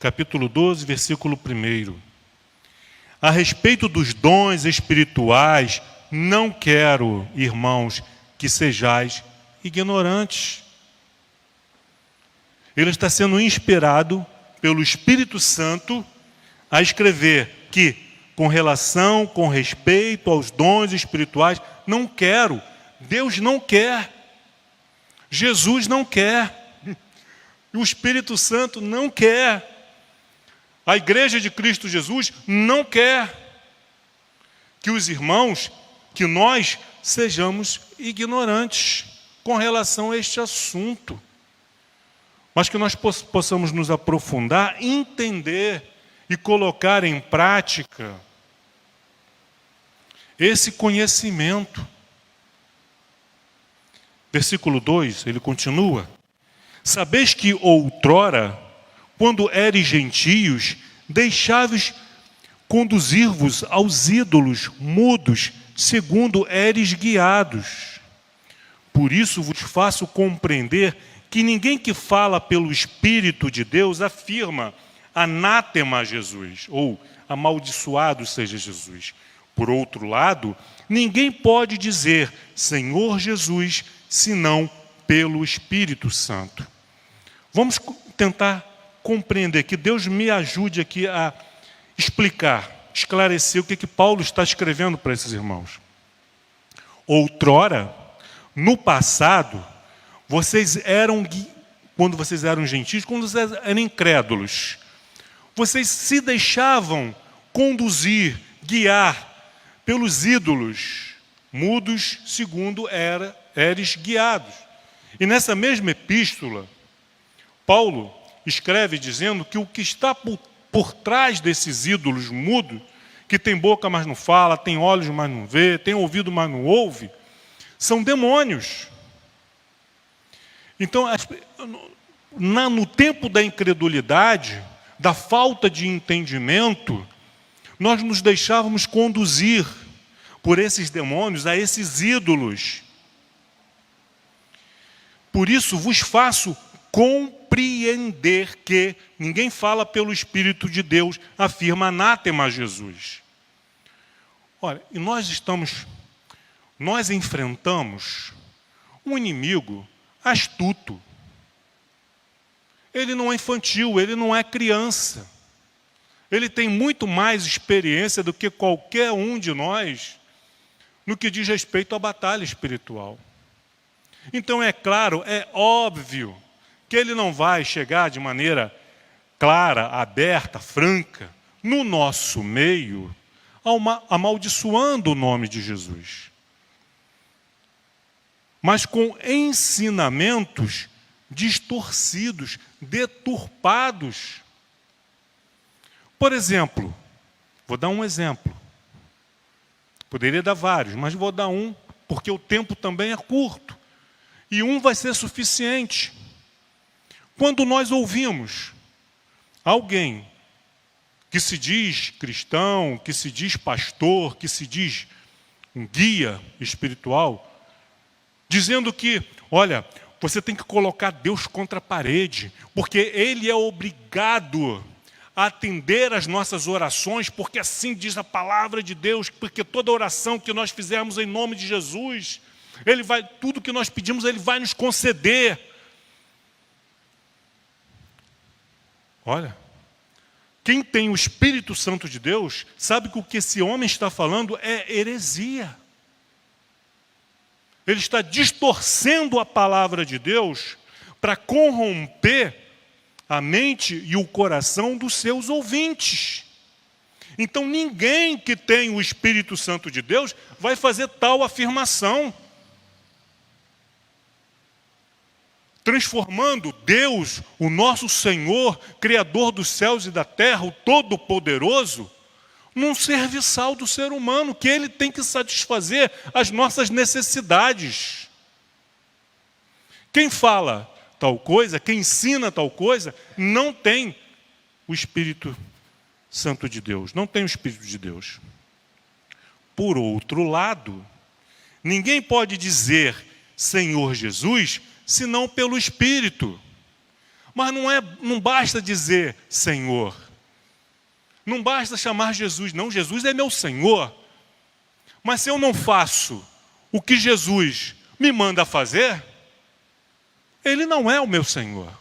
capítulo 12, versículo 1. A respeito dos dons espirituais, não quero, irmãos, que sejais ignorantes. Ele está sendo inspirado pelo Espírito Santo a escrever que, com respeito aos dons espirituais, não quero. Deus não quer. Jesus não quer. E o Espírito Santo não quer. A Igreja de Cristo Jesus não quer que os irmãos, que nós sejamos ignorantes com relação a este assunto. Mas que nós possamos nos aprofundar, entender e colocar em prática esse conhecimento. Versículo 2, ele continua: sabeis que outrora, quando eres gentios, deixáveis conduzir-vos aos ídolos mudos, segundo eres guiados. Por isso vos faço compreender que ninguém que fala pelo Espírito de Deus afirma anátema a Jesus, ou amaldiçoado seja Jesus. Por outro lado, ninguém pode dizer Senhor Jesus, senão pelo Espírito Santo. Vamos tentar compreender, que Deus me ajude aqui a explicar, esclarecer o que Paulo está escrevendo para esses irmãos. Outrora, no passado, quando vocês eram gentios, quando vocês eram incrédulos, vocês se deixavam conduzir, guiar pelos ídolos mudos, segundo eres guiados. E nessa mesma epístola, Paulo escreve dizendo que o que está por trás desses ídolos mudos, que tem boca, mas não fala, tem olhos, mas não vê, tem ouvido, mas não ouve, são demônios. Então, no tempo da incredulidade, da falta de entendimento, nós nos deixávamos conduzir por esses demônios a esses ídolos. Por isso vos faço compreender que ninguém fala pelo Espírito de Deus, afirma anátema a Jesus. Olha, e nós enfrentamos um inimigo astuto. Ele não é infantil, ele não é criança. Ele tem muito mais experiência do que qualquer um de nós no que diz respeito à batalha espiritual. Então é claro, é óbvio que ele não vai chegar de maneira clara, aberta, franca, no nosso meio, amaldiçoando o nome de Jesus. Mas com ensinamentos distorcidos, deturpados. Por exemplo, vou dar um exemplo. Poderia dar vários, mas vou dar um, porque o tempo também é curto. E um vai ser suficiente. Quando nós ouvimos alguém que se diz cristão, que se diz pastor, que se diz um guia espiritual, dizendo que, olha, você tem que colocar Deus contra a parede, porque Ele é obrigado a atender as nossas orações, porque assim diz a palavra de Deus, porque toda oração que nós fizermos em nome de Jesus, tudo que nós pedimos, Ele vai nos conceder. Olha, quem tem o Espírito Santo de Deus, sabe que o que esse homem está falando é heresia. Ele está distorcendo a palavra de Deus para corromper a mente e o coração dos seus ouvintes. Então ninguém que tem o Espírito Santo de Deus vai fazer tal afirmação. Transformando Deus, o nosso Senhor, Criador dos céus e da terra, o Todo-Poderoso, num serviçal do ser humano, que ele tem que satisfazer as nossas necessidades. Quem fala tal coisa, quem ensina tal coisa, não tem o Espírito Santo de Deus, não tem o Espírito de Deus. Por outro lado, ninguém pode dizer Senhor Jesus, senão pelo Espírito. Mas não basta dizer Senhor. Não basta chamar Jesus. Não, Jesus é meu Senhor. Mas se eu não faço o que Jesus me manda fazer, Ele não é o meu Senhor.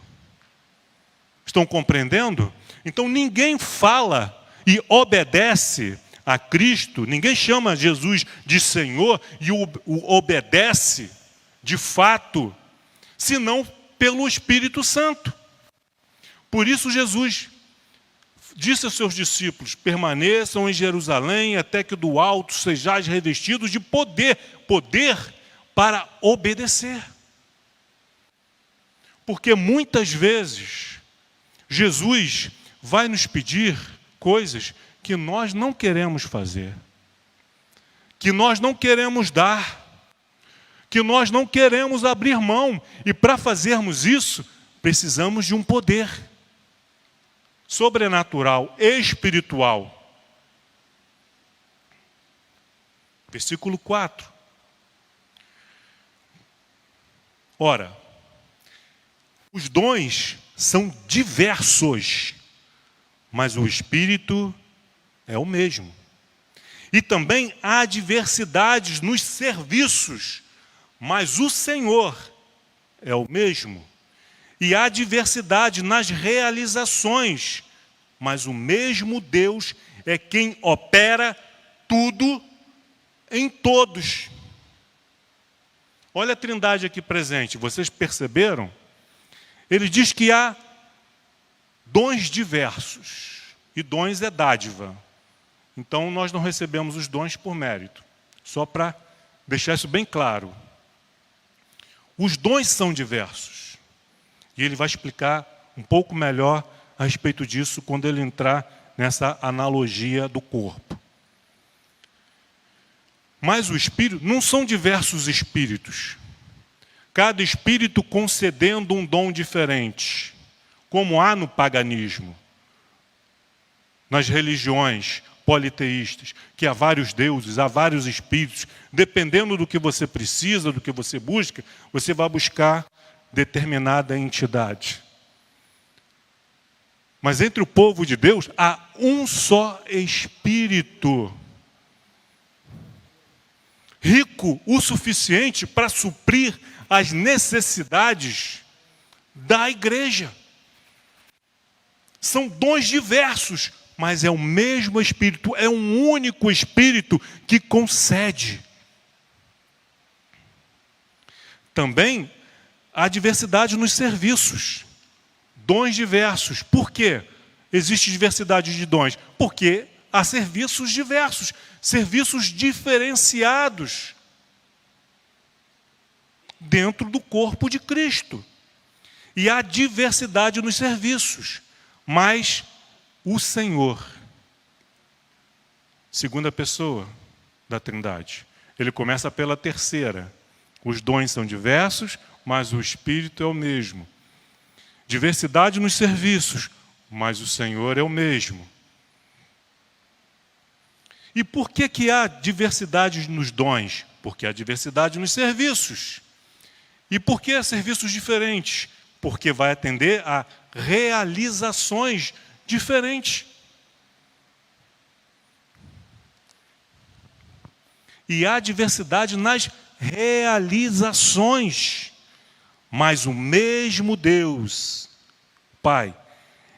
Estão compreendendo? Então ninguém fala e obedece a Cristo, ninguém chama Jesus de Senhor e o obedece de fato, senão pelo Espírito Santo. Por isso Jesus disse aos seus discípulos: permaneçam em Jerusalém até que do alto sejais revestidos de poder para obedecer. Porque muitas vezes Jesus vai nos pedir coisas que nós não queremos fazer, que nós não queremos dar, que nós não queremos abrir mão. E para fazermos isso, precisamos de um poder sobrenatural, espiritual. Versículo 4. Ora, os dons são diversos, mas o Espírito é o mesmo. E também há diversidades nos serviços, mas o Senhor é o mesmo. E há diversidade nas realizações, mas o mesmo Deus é quem opera tudo em todos. Olha a Trindade aqui presente, vocês perceberam? Ele diz que há dons diversos, e dons é dádiva. Então nós não recebemos os dons por mérito, só para deixar isso bem claro. Os dons são diversos, e ele vai explicar um pouco melhor a respeito disso quando ele entrar nessa analogia do corpo. Mas o Espírito, não são diversos espíritos, cada espírito concedendo um dom diferente, como há no paganismo, nas religiões politeístas, que há vários deuses, há vários espíritos. Dependendo do que você precisa, do que você busca, você vai buscar determinada entidade. Mas entre o povo de Deus há um só Espírito, rico o suficiente para suprir as necessidades da igreja. São dons diversos, mas é o mesmo Espírito, é um único Espírito que concede. Também há diversidade nos serviços, dons diversos. Por quê? Existe diversidade de dons? Porque há serviços diversos, serviços diferenciados dentro do corpo de Cristo. E há diversidade nos serviços, mas o Senhor, segunda pessoa da Trindade, ele começa pela terceira. Os dons são diversos, mas o Espírito é o mesmo. Diversidade nos serviços, mas o Senhor é o mesmo. E por que há diversidade nos dons? Porque há diversidade nos serviços. E por que há serviços diferentes? Porque vai atender a realizações diferentes. E há diversidade nas realizações. Mas o mesmo Deus, Pai,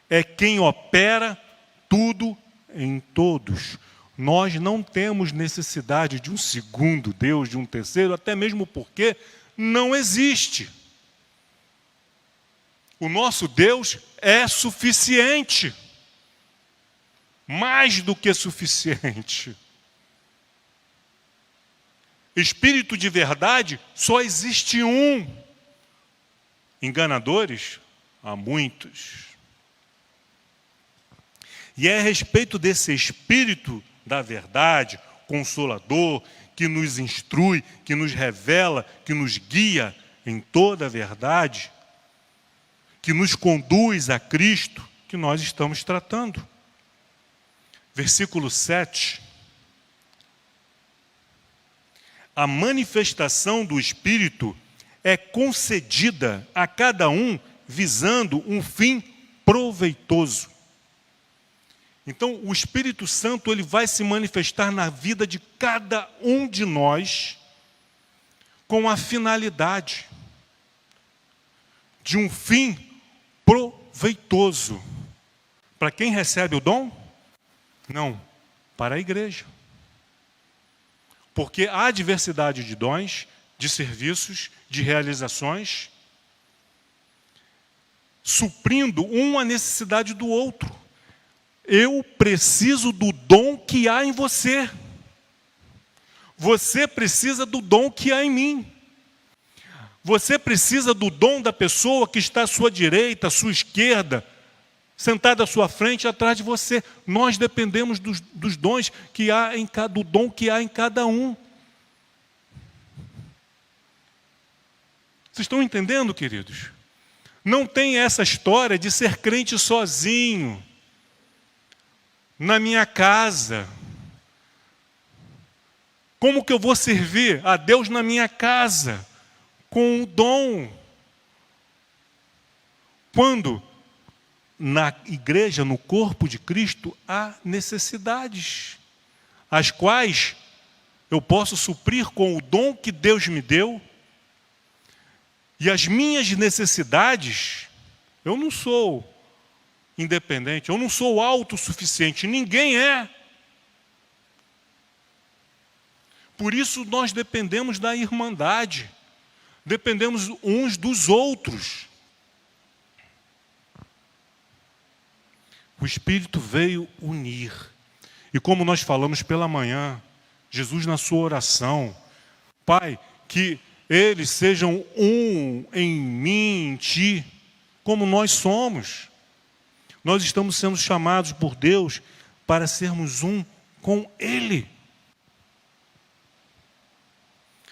é quem opera tudo em todos. Nós não temos necessidade de um segundo Deus, de um terceiro, até mesmo porque não existe. O nosso Deus é suficiente. Mais do que suficiente. Espírito de verdade, só existe um. Enganadores, há muitos. E é a respeito desse Espírito da verdade, consolador, que nos instrui, que nos revela, que nos guia em toda a verdade, que nos conduz a Cristo, que nós estamos tratando. Versículo 7. A manifestação do Espírito é concedida a cada um visando um fim proveitoso. Então, o Espírito Santo ele vai se manifestar na vida de cada um de nós com a finalidade de um fim proveitoso. Para quem recebe o dom? Não, para a igreja. Porque há diversidade de dons, de serviços, de realizações, suprindo uma necessidade do outro. Eu preciso do dom que há em você. Você precisa do dom que há em mim. Você precisa do dom da pessoa que está à sua direita, à sua esquerda, sentada à sua frente, atrás de você. Nós dependemos dos dons que há do dom que há em cada um. Vocês estão entendendo, queridos? Não tem essa história de ser crente sozinho, na minha casa. Como que eu vou servir a Deus na minha casa? Com o dom. Quando na igreja, no corpo de Cristo, há necessidades, as quais eu posso suprir com o dom que Deus me deu. E as minhas necessidades, eu não sou independente, eu não sou autossuficiente, ninguém é. Por isso nós dependemos da irmandade, dependemos uns dos outros. O Espírito veio unir. E como nós falamos pela manhã, Jesus na sua oração, Pai, que eles sejam um em mim, em ti, como nós somos. Nós estamos sendo chamados por Deus para sermos um com Ele.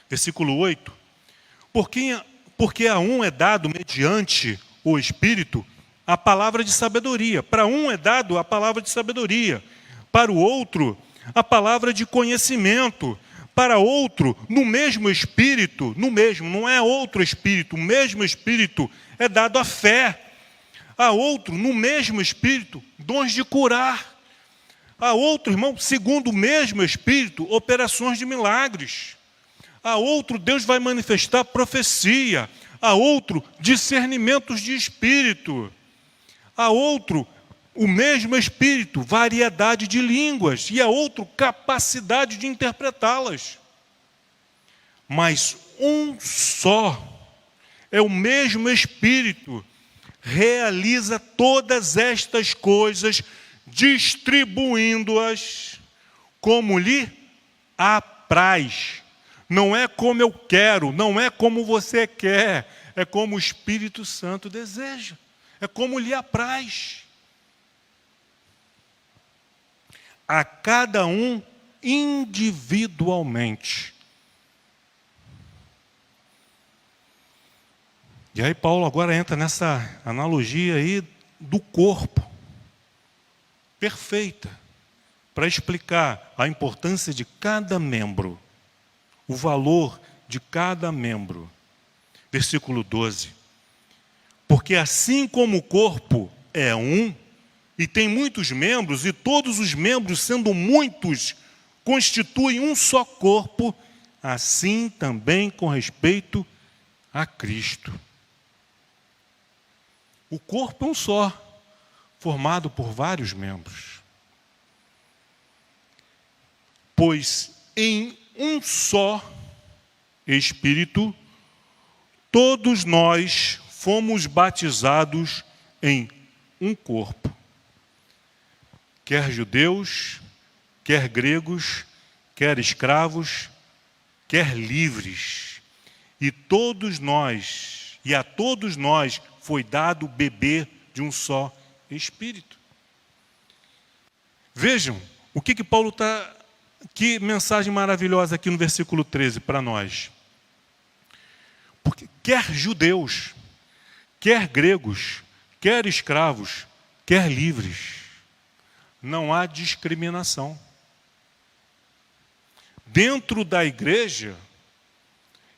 Versículo 8. Porque a um é dado, mediante o Espírito, a palavra de sabedoria. Para um é dado a palavra de sabedoria. Para o outro, a palavra de conhecimento. Para outro, no mesmo Espírito, não é outro Espírito, o mesmo Espírito é dado a fé. A outro, no mesmo Espírito, dons de curar. A outro, irmão, segundo o mesmo Espírito, operações de milagres. A outro, Deus vai manifestar profecia. A outro, discernimentos de Espírito. A outro, o mesmo Espírito, variedade de línguas. E a outro, capacidade de interpretá-las. Mas um só, é o mesmo Espírito, realiza todas estas coisas, distribuindo-as como lhe apraz. Não é como eu quero, não é como você quer, é como o Espírito Santo deseja, é como lhe apraz. A cada um individualmente. E aí Paulo agora entra nessa analogia aí do corpo, perfeita, para explicar a importância de cada membro, o valor de cada membro. Versículo 12. Porque assim como o corpo é um, e tem muitos membros, e todos os membros, sendo muitos, constituem um só corpo, assim também com respeito a Cristo. O corpo é um só, formado por vários membros. Pois em um só Espírito, todos nós fomos batizados em um corpo. Quer judeus, quer gregos, quer escravos, quer livres. E a todos nós foi dado beber de um só Espírito. Vejam o que Paulo está... Que mensagem maravilhosa aqui no versículo 13 para nós. Porque quer judeus, quer gregos, quer escravos, quer livres, não há discriminação. Dentro da igreja,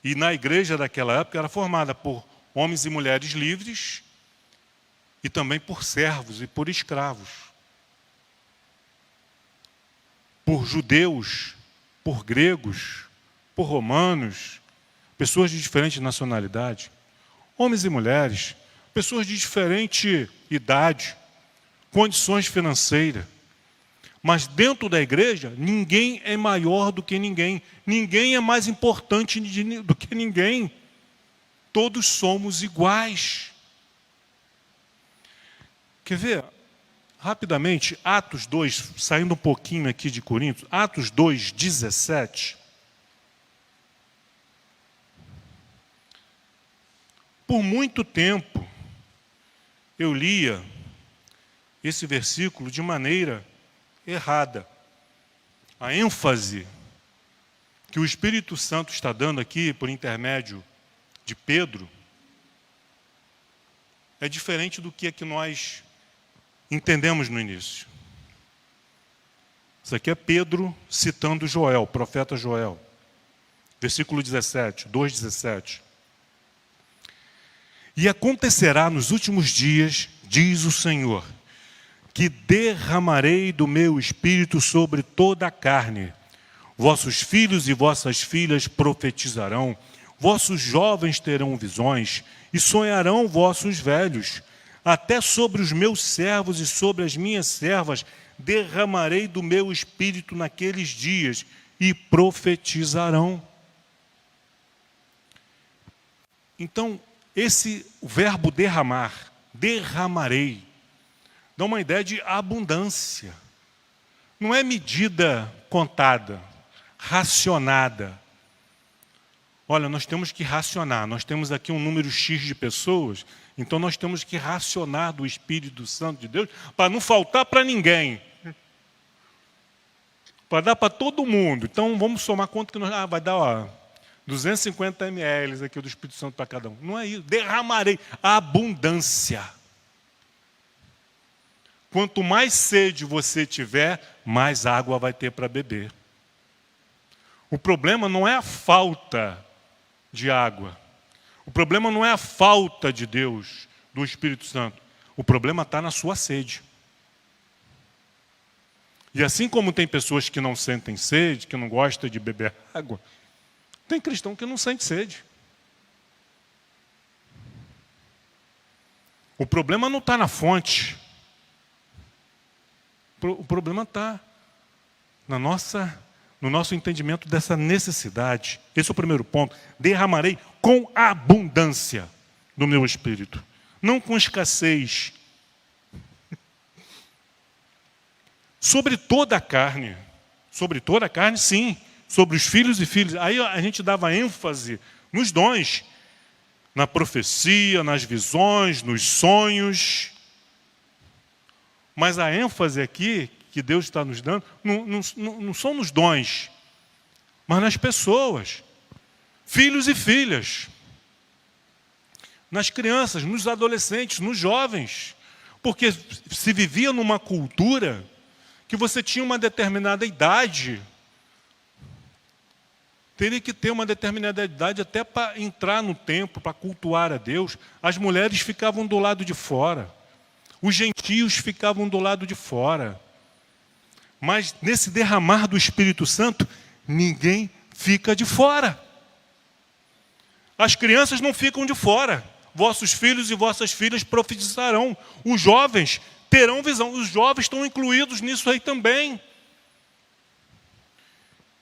e na igreja daquela época era formada por homens e mulheres livres e também por servos e por escravos, por judeus, por gregos, por romanos, pessoas de diferente nacionalidade, homens e mulheres, pessoas de diferente idade, condições financeiras. Mas dentro da igreja, ninguém é maior do que ninguém. Ninguém é mais importante do que ninguém. Todos somos iguais. Quer ver? Rapidamente, Atos 2, saindo um pouquinho aqui de Coríntios, Atos 2, 17. Por muito tempo, eu lia esse versículo de maneira errada. A ênfase que o Espírito Santo está dando aqui, por intermédio de Pedro, é diferente do que nós entendemos no início. Isso aqui é Pedro citando Joel, o profeta Joel. Versículo 17, 2,17. E acontecerá nos últimos dias, diz o Senhor, que derramarei do meu espírito sobre toda a carne. Vossos filhos e vossas filhas profetizarão, vossos jovens terão visões, e sonharão vossos velhos. Até sobre os meus servos e sobre as minhas servas derramarei do meu espírito naqueles dias, e profetizarão. Então, o verbo derramar, derramarei, dá uma ideia de abundância. Não é medida contada, racionada. Olha, nós temos que racionar. Nós temos aqui um número X de pessoas, então nós temos que racionar do Espírito Santo de Deus para não faltar para ninguém. Para dar para todo mundo. Então vamos somar quanto que nós... vai dar 250 ml aqui do Espírito Santo para cada um. Não é isso. Derramarei abundância. Quanto mais sede você tiver, mais água vai ter para beber. O problema não é a falta de água. O problema não é a falta de Deus, do Espírito Santo. O problema está na sua sede. E assim como tem pessoas que não sentem sede, que não gostam de beber água, tem cristão que não sente sede. O problema não está na fonte. O problema está no nosso entendimento dessa necessidade. Esse é o primeiro ponto. Derramarei com abundância do meu espírito, não com escassez. Sobre toda a carne, sim, sobre os filhos e filhas. Aí a gente dava ênfase nos dons, na profecia, nas visões, nos sonhos. Mas a ênfase aqui, que Deus está nos dando, não são nos dons, mas nas pessoas, filhos e filhas, nas crianças, nos adolescentes, nos jovens. Porque se vivia numa cultura que você tinha uma determinada idade, teria que ter uma determinada idade até para entrar no templo, para cultuar a Deus. As mulheres ficavam do lado de fora. Os gentios ficavam do lado de fora. Mas nesse derramar do Espírito Santo, ninguém fica de fora. As crianças não ficam de fora. Vossos filhos e vossas filhas profetizarão. Os jovens terão visão. Os jovens estão incluídos nisso aí também.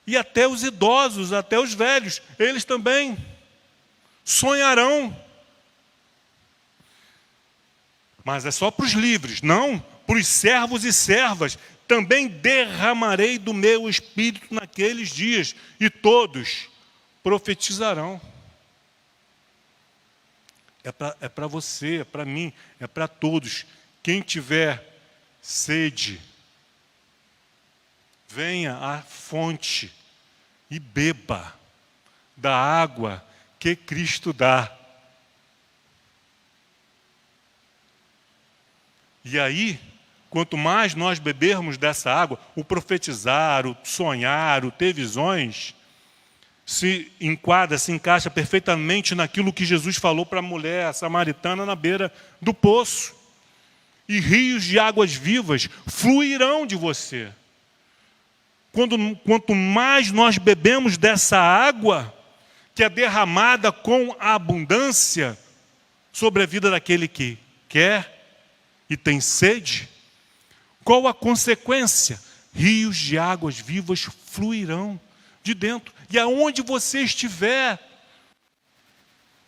E até os idosos, até os velhos, eles também sonharão. Mas é só para os livres, não. Para os servos e servas, também derramarei do meu espírito naqueles dias, e todos profetizarão. É para você, é para mim, é para todos. Quem tiver sede, venha à fonte e beba da água que Cristo dá. E aí, quanto mais nós bebermos dessa água, o profetizar, o sonhar, o ter visões, se encaixa perfeitamente naquilo que Jesus falou para a mulher samaritana na beira do poço. e rios de águas vivas fluirão de você. Quanto mais nós bebemos dessa água, que é derramada com abundância sobre a vida daquele que quer e tem sede, qual a consequência? Rios de águas vivas fluirão de dentro. E aonde você estiver,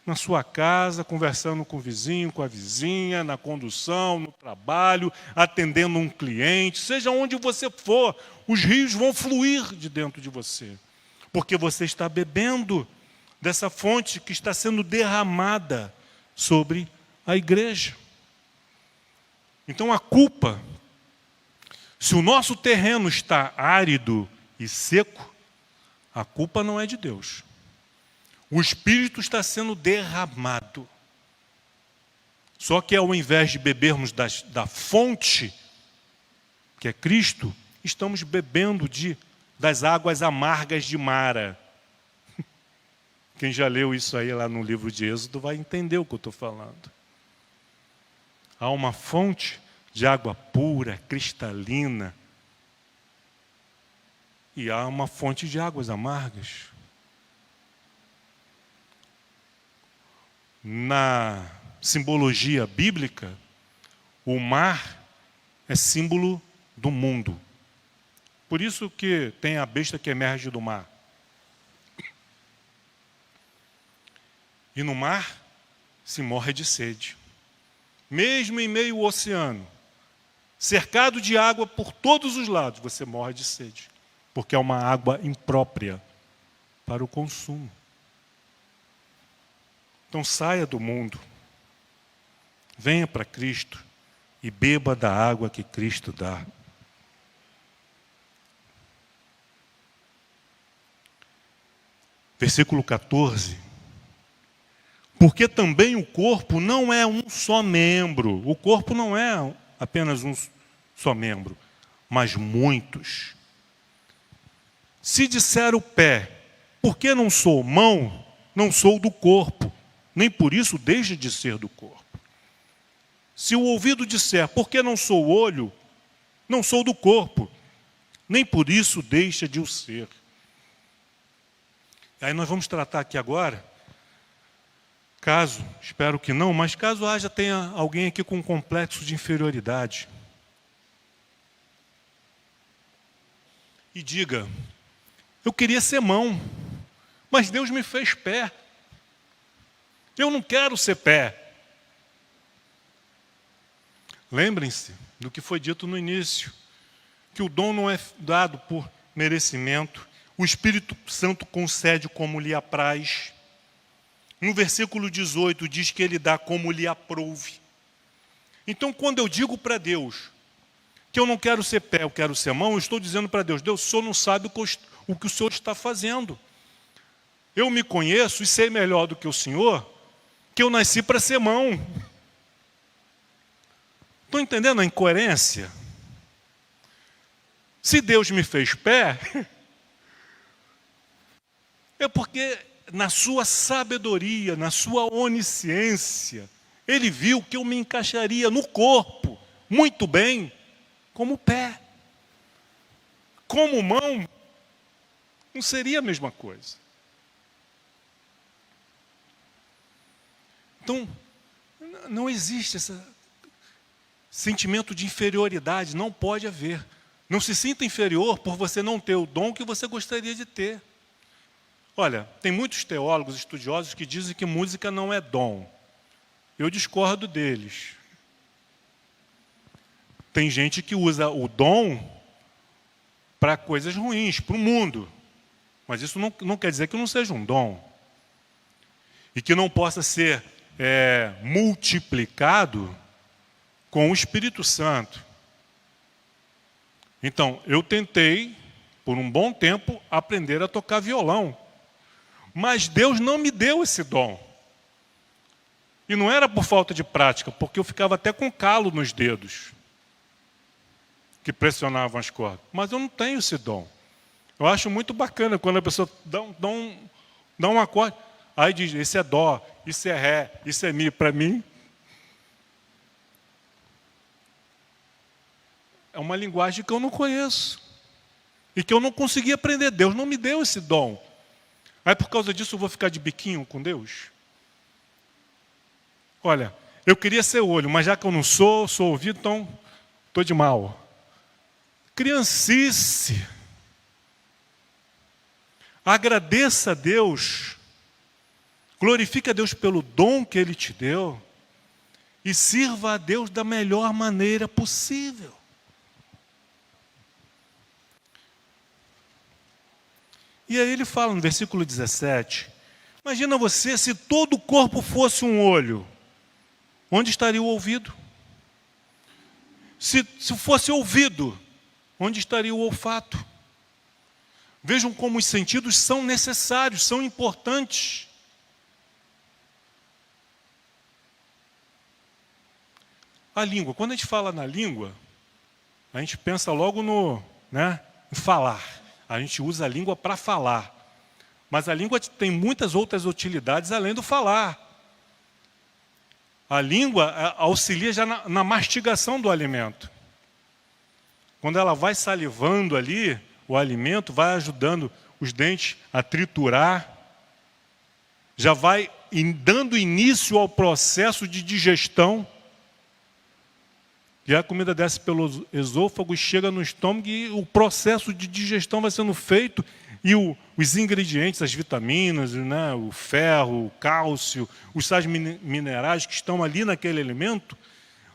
na sua casa, conversando com o vizinho, com a vizinha, na condução, no trabalho, atendendo um cliente, seja onde você for, os rios vão fluir de dentro de você. Porque você está bebendo dessa fonte que está sendo derramada sobre a igreja. Então a culpa, se o nosso terreno está árido e seco, a culpa não é de Deus. O Espírito está sendo derramado. Só que ao invés de bebermos da fonte, que é Cristo, estamos bebendo das águas amargas de Mara. Quem já leu isso aí lá no livro de Êxodo vai entender o que eu estou falando. Há uma fonte de água pura, cristalina, e há uma fonte de águas amargas. Na simbologia bíblica, o mar é símbolo do mundo. Por isso que tem a besta que emerge do mar. E no mar se morre de sede. Mesmo em meio ao oceano, cercado de água por todos os lados, você morre de sede. Porque é uma água imprópria para o consumo. Então saia do mundo, venha para Cristo e beba da água que Cristo dá. Versículo 14. Porque também o corpo não é um só membro. O corpo não é apenas um só membro, mas muitos. Se disser o pé, por que não sou mão, não sou do corpo, nem por isso deixa de ser do corpo. Se o ouvido disser, por que não sou olho, não sou do corpo, nem por isso deixa de o ser. Aí nós vamos tratar aqui agora, caso, espero que não, mas caso tenha alguém aqui com um complexo de inferioridade. E diga, eu queria ser mão, mas Deus me fez pé. Eu não quero ser pé. Lembrem-se do que foi dito no início, que o dom não é dado por merecimento, o Espírito Santo concede como lhe apraz. No versículo 18 diz que ele dá como lhe aprouve. Então quando eu digo para Deus que eu não quero ser pé, eu quero ser mão, eu estou dizendo para Deus, Deus, o Senhor não sabe o que o Senhor está fazendo. Eu me conheço e sei melhor do que o Senhor, que eu nasci para ser mão. Estão entendendo a incoerência? Se Deus me fez pé, é porque na sua sabedoria, na sua onisciência, Ele viu que eu me encaixaria no corpo, muito bem, como pé. Como mão, não seria a mesma coisa. Então, não existe esse sentimento de inferioridade, não pode haver. Não se sinta inferior por você não ter o dom que você gostaria de ter. Olha, tem muitos teólogos, estudiosos que dizem que música não é dom. Eu discordo deles. Tem gente que usa o dom para coisas ruins, para o mundo. Mas isso não quer dizer que não seja um dom. E que não possa ser multiplicado com o Espírito Santo. Então, eu tentei, por um bom tempo, aprender a tocar violão. Mas Deus não me deu esse dom. E não era por falta de prática, porque eu ficava até com calo nos dedos, que pressionavam as cordas. Mas eu não tenho esse dom. Eu acho muito bacana quando a pessoa dá um acorde, aí diz, esse é dó, isso é ré, isso é mi. Para mim, é uma linguagem que eu não conheço. E que eu não consegui aprender. Deus não me deu esse dom. Aí por causa disso eu vou ficar de biquinho com Deus? Olha, eu queria ser olho, mas já que eu não sou ouvido, então estou de mal. Criancice. Agradeça a Deus. Glorifique a Deus pelo dom que Ele te deu. E sirva a Deus da melhor maneira possível. E aí ele fala no versículo 17, imagina você se todo o corpo fosse um olho, onde estaria o ouvido? Se fosse ouvido, onde estaria o olfato? Vejam como os sentidos são necessários, são importantes. A língua, quando a gente fala na língua, a gente pensa logo em falar. A gente usa a língua para falar. Mas a língua tem muitas outras utilidades além do falar. A língua auxilia já na mastigação do alimento. Quando ela vai salivando ali, o alimento vai ajudando os dentes a triturar. Já vai dando início ao processo de digestão. E a comida desce pelo esôfago, chega no estômago e o processo de digestão vai sendo feito e os ingredientes, as vitaminas, o ferro, o cálcio, os sais minerais que estão ali naquele alimento,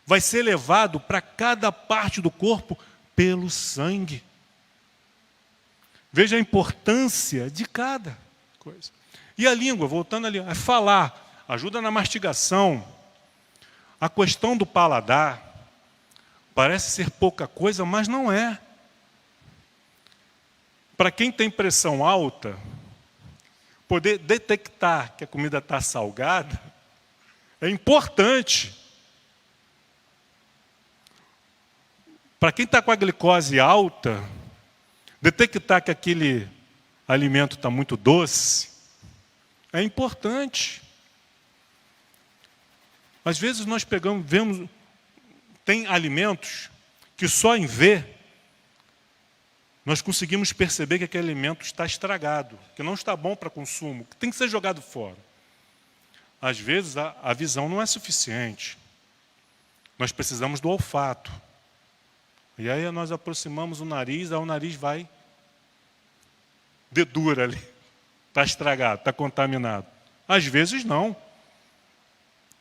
vai ser levado para cada parte do corpo pelo sangue. Veja a importância de cada coisa. E a língua, voltando ali, é falar, ajuda na mastigação. A questão do paladar, parece ser pouca coisa, mas não é. Para quem tem pressão alta, poder detectar que a comida está salgada é importante. Para quem está com a glicose alta, detectar que aquele alimento está muito doce é importante. Às vezes nós vemos. Tem alimentos que só em ver nós conseguimos perceber que aquele alimento está estragado, que não está bom para consumo, que tem que ser jogado fora. Às vezes a visão não é suficiente. Nós precisamos do olfato. E aí nós aproximamos o nariz, aí o nariz vai dedura ali. Está estragado, está contaminado. Às vezes não.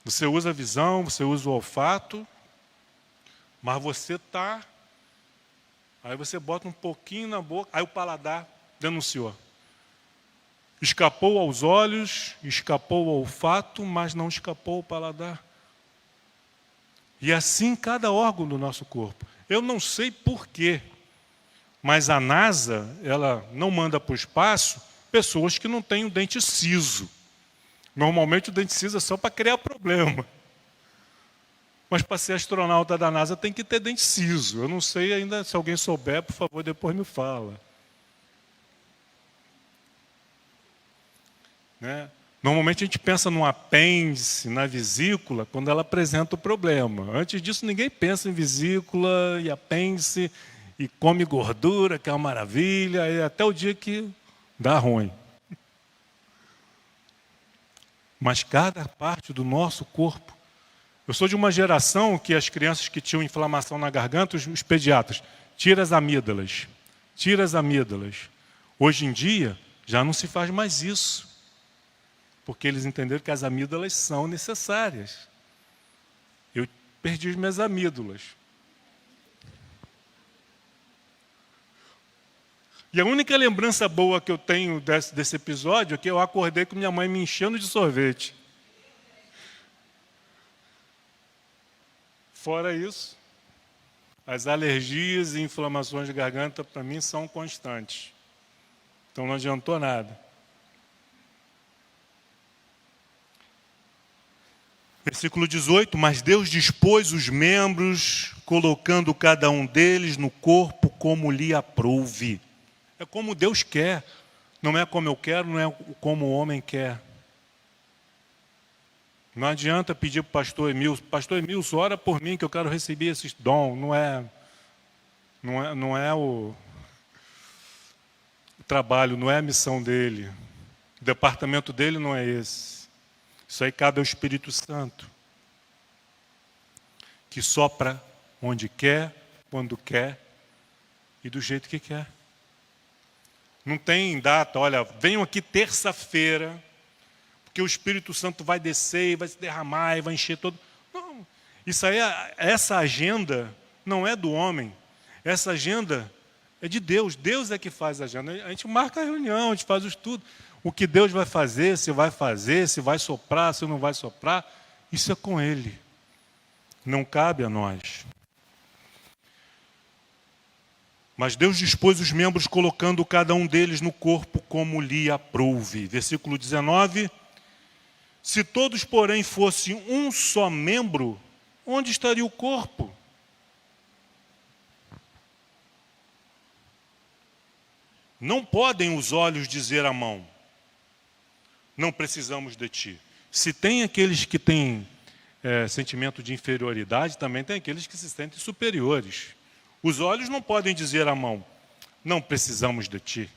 Você usa a visão, você usa o olfato, mas você está... Aí você bota um pouquinho na boca, aí o paladar denunciou. Escapou aos olhos, escapou ao olfato, mas não escapou ao paladar. E assim cada órgão do nosso corpo. Eu não sei porquê, mas a NASA, ela não manda para o espaço pessoas que não têm o dente ciso. Normalmente o dente ciso é só para criar problema. Mas para ser astronauta da NASA tem que ter dente ciso. Eu não sei ainda, se alguém souber, por favor, depois me fala. Né? Normalmente a gente pensa no apêndice, na vesícula, quando ela apresenta o problema. Antes disso ninguém pensa em vesícula e apêndice e come gordura, que é uma maravilha, e até o dia que dá ruim. Mas cada parte do nosso corpo. Eu sou de uma geração que as crianças que tinham inflamação na garganta, os pediatras, tira as amígdalas, tira as amígdalas. Hoje em dia, já não se faz mais isso. Porque eles entenderam que as amígdalas são necessárias. Eu perdi as minhas amígdalas. E a única lembrança boa que eu tenho desse episódio é que eu acordei com minha mãe me enchendo de sorvete. Fora isso, as alergias e inflamações de garganta, para mim, são constantes. Então não adiantou nada. Versículo 18, mas Deus dispôs os membros, colocando cada um deles no corpo como lhe aprouve. É como Deus quer, não é como eu quero, não é como o homem quer. Não adianta pedir para o pastor Emilson, ora por mim que eu quero receber esse dom, não é. Não é o trabalho, não é a missão dele. O departamento dele não é esse. Isso aí cabe ao Espírito Santo, que sopra onde quer, quando quer e do jeito que quer. Não tem data, olha, venham aqui terça-feira, porque o Espírito Santo vai descer e vai se derramar e vai encher todo. Não, isso aí, essa agenda não é do homem. Essa agenda é de Deus. Deus é que faz a agenda. A gente marca a reunião, a gente faz o estudo. O que Deus vai fazer, se vai soprar, se não vai soprar, isso é com Ele. Não cabe a nós. Mas Deus dispôs os membros, colocando cada um deles no corpo como lhe aprouve. Versículo 19. Se todos, porém, fossem um só membro, onde estaria o corpo? Não podem os olhos dizer à mão, não precisamos de ti. Se tem aqueles que têm sentimento de inferioridade, também tem aqueles que se sentem superiores. Os olhos não podem dizer à mão, não precisamos de ti.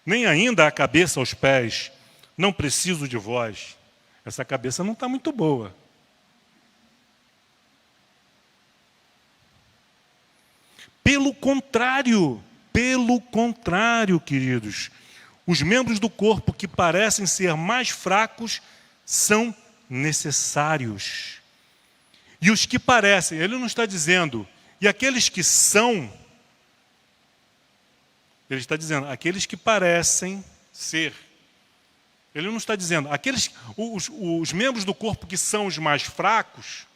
Nem ainda a cabeça aos pés, não preciso de vós. Essa cabeça não está muito boa. Pelo contrário, queridos, os membros do corpo que parecem ser mais fracos são necessários. E os que parecem, ele não está dizendo, e aqueles que são, ele está dizendo, aqueles que parecem ser. Ele não está dizendo, os membros do corpo que são os mais fracos,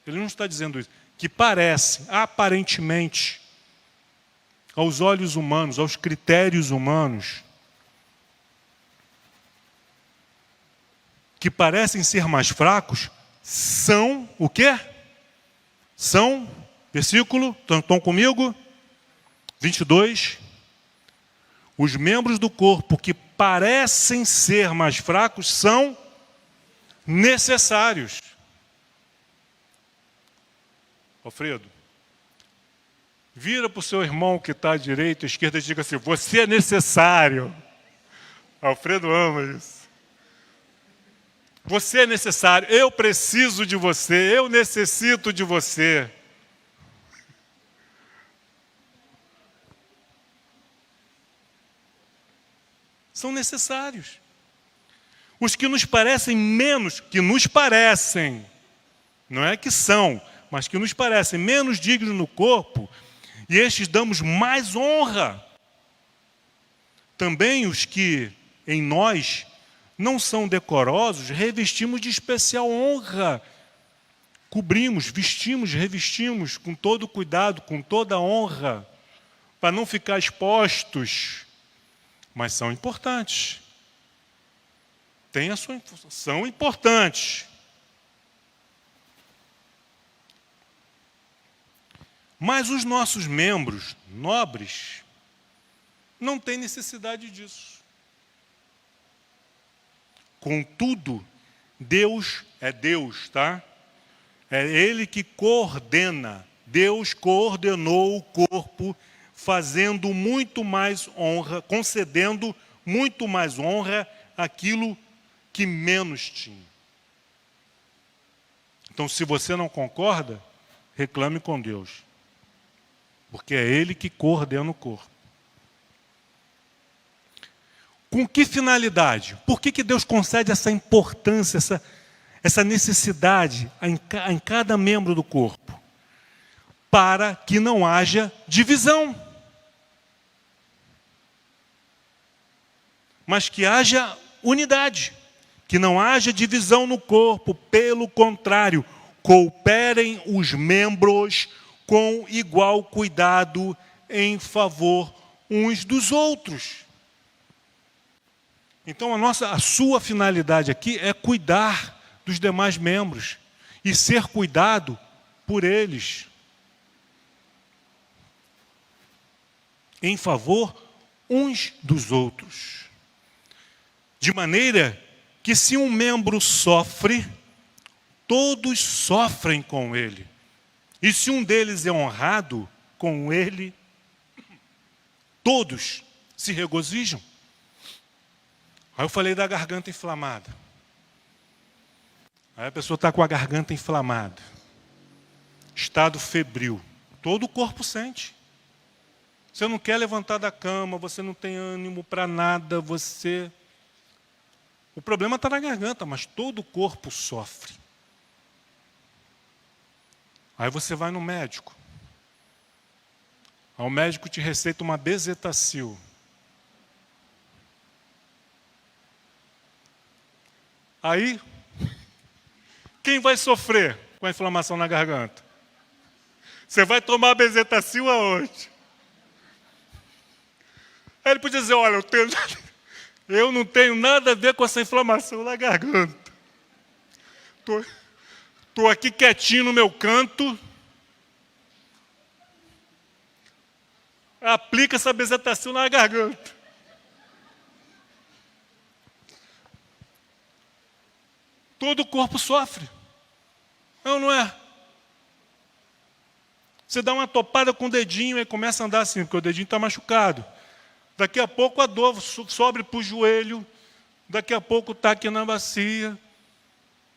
ele não está dizendo isso, que parecem, aparentemente, aos olhos humanos, aos critérios humanos, que parecem ser mais fracos, são o quê? São, versículo, estão comigo? 22. Os membros do corpo que parecem ser mais fracos são necessários. Alfredo, vira para o seu irmão que está à direita e à esquerda e diga assim, você é necessário. Alfredo ama isso. Você é necessário, eu preciso de você, eu necessito de você. São necessários. Os que nos parecem menos, não é que são, mas que nos parecem menos dignos no corpo, e estes damos mais honra. Também os que em nós não são decorosos, revestimos de especial honra. Cobrimos, vestimos, revestimos com todo cuidado, com toda honra, para não ficar expostos. Mas são importantes. São importantes. Mas os nossos membros nobres não têm necessidade disso. Contudo, Deus é Deus, tá? É Ele que coordena. Deus coordenou o corpo, fazendo muito mais honra, concedendo muito mais honra àquilo que menos tinha. Então, se você não concorda, reclame com Deus. Porque é Ele que coordena o corpo. Com que finalidade? Por que Deus concede essa importância, essa necessidade em cada membro do corpo? Para que não haja divisão. Mas que haja unidade. Que não haja divisão no corpo. Pelo contrário, cooperem os membros com igual cuidado em favor uns dos outros. Então a sua finalidade aqui é cuidar dos demais membros e ser cuidado por eles. Em favor uns dos outros. De maneira que se um membro sofre, todos sofrem com ele. E se um deles é honrado, com ele todos se regozijam. Aí eu falei da garganta inflamada. Aí a pessoa está com a garganta inflamada, estado febril, todo o corpo sente. Você não quer levantar da cama, você não tem ânimo para nada, O problema está na garganta, mas todo o corpo sofre. Aí você vai no médico. Aí o médico te receita uma bezetacil. Aí, quem vai sofrer com a inflamação na garganta? Você vai tomar a bezetacil aonde? Aí ele podia dizer, olha, eu não tenho nada a ver com essa inflamação na garganta. Estou aqui quietinho no meu canto. Aplica essa bezetacil na garganta. Todo o corpo sofre. Não é? Você dá uma topada com o dedinho e começa a andar assim, porque o dedinho está machucado. Daqui a pouco a dor sobe para o joelho. Daqui a pouco está aqui na bacia.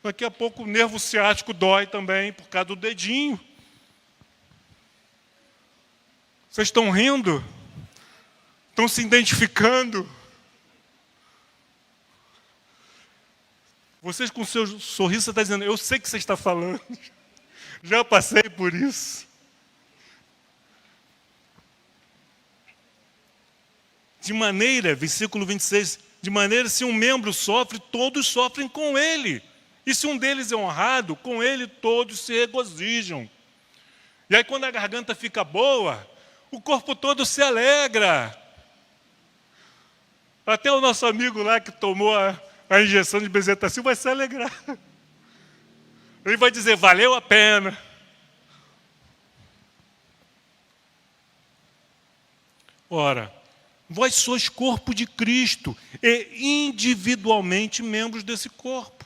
Daqui a pouco o nervo ciático dói também, por causa do dedinho. Vocês estão rindo? Estão se identificando? Vocês com o seu sorriso, você está dizendo, eu sei o que você está falando. Já passei por isso. De maneira, versículo 26, de maneira se um membro sofre, todos sofrem com ele. E se um deles é honrado, com ele todos se regozijam. E aí quando a garganta fica boa, o corpo todo se alegra. Até o nosso amigo lá que tomou a injeção de bezetacil vai se alegrar. Ele vai dizer, valeu a pena. Ora, vós sois corpo de Cristo e individualmente membros desse corpo.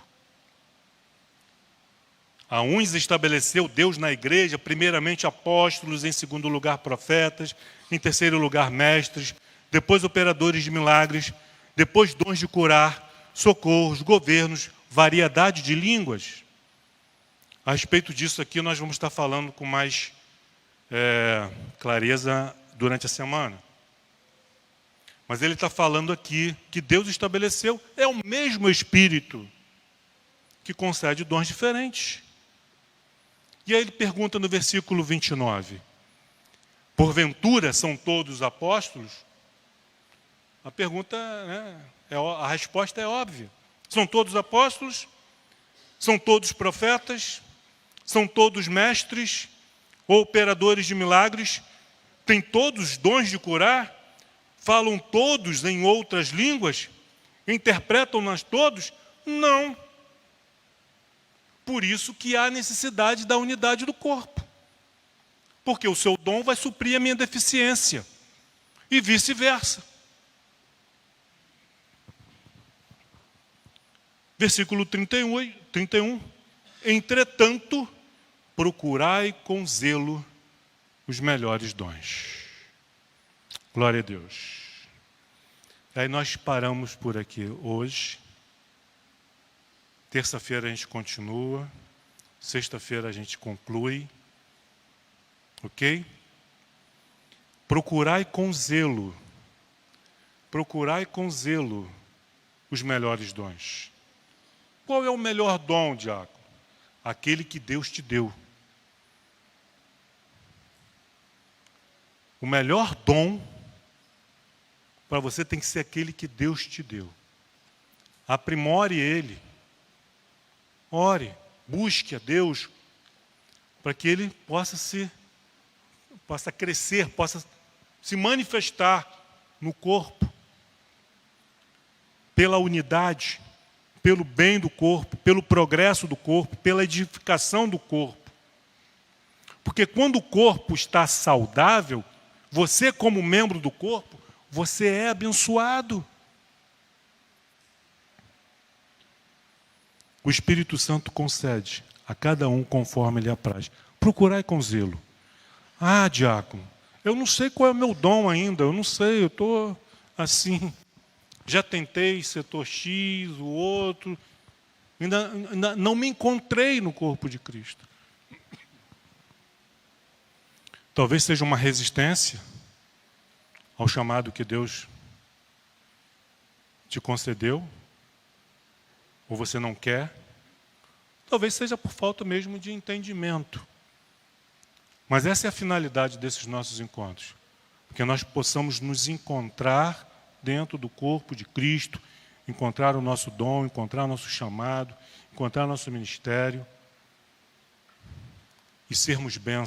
A uns estabeleceu Deus na igreja, primeiramente apóstolos, em segundo lugar profetas, em terceiro lugar mestres, depois operadores de milagres, depois dons de curar, socorros, governos, variedade de línguas. A respeito disso aqui nós vamos estar falando com mais clareza durante a semana. Mas ele está falando aqui que Deus estabeleceu, é o mesmo Espírito que concede dons diferentes. E aí ele pergunta no versículo 29, porventura são todos apóstolos? A pergunta, a resposta é óbvia. São todos apóstolos? São todos profetas? São todos mestres? Ou operadores de milagres? Têm todos dons de curar? Falam todos em outras línguas? Interpretam-nas todos? Não. Por isso que há necessidade da unidade do corpo. Porque o seu dom vai suprir a minha deficiência. E vice-versa. Versículo 31. Entretanto, procurai com zelo os melhores dons. Glória a Deus. Aí nós paramos por aqui hoje. Terça-feira a gente continua. Sexta-feira a gente conclui. Ok? Procurai com zelo. Procurai com zelo os melhores dons. Qual é o melhor dom, diácono? Aquele que Deus te deu. O melhor dom para você tem que ser aquele que Deus te deu. Aprimore ele. Ore, busque a Deus para que ele possa crescer, possa se manifestar no corpo, pela unidade, pelo bem do corpo, pelo progresso do corpo, pela edificação do corpo. Porque quando o corpo está saudável, você como membro do corpo, você é abençoado. O Espírito Santo concede a cada um conforme lhe apraz. procurai com zelo. Ah, diácono, eu não sei qual é o meu dom ainda, eu não sei, eu estou assim, já tentei setor X, o outro, ainda não me encontrei no corpo de Cristo. Talvez seja uma resistência ao chamado que Deus te concedeu, ou você não quer. Talvez seja por falta mesmo de entendimento. Mas essa é a finalidade desses nossos encontros. Que nós possamos nos encontrar dentro do corpo de Cristo, encontrar o nosso dom, encontrar o nosso chamado, encontrar o nosso ministério e sermos bênção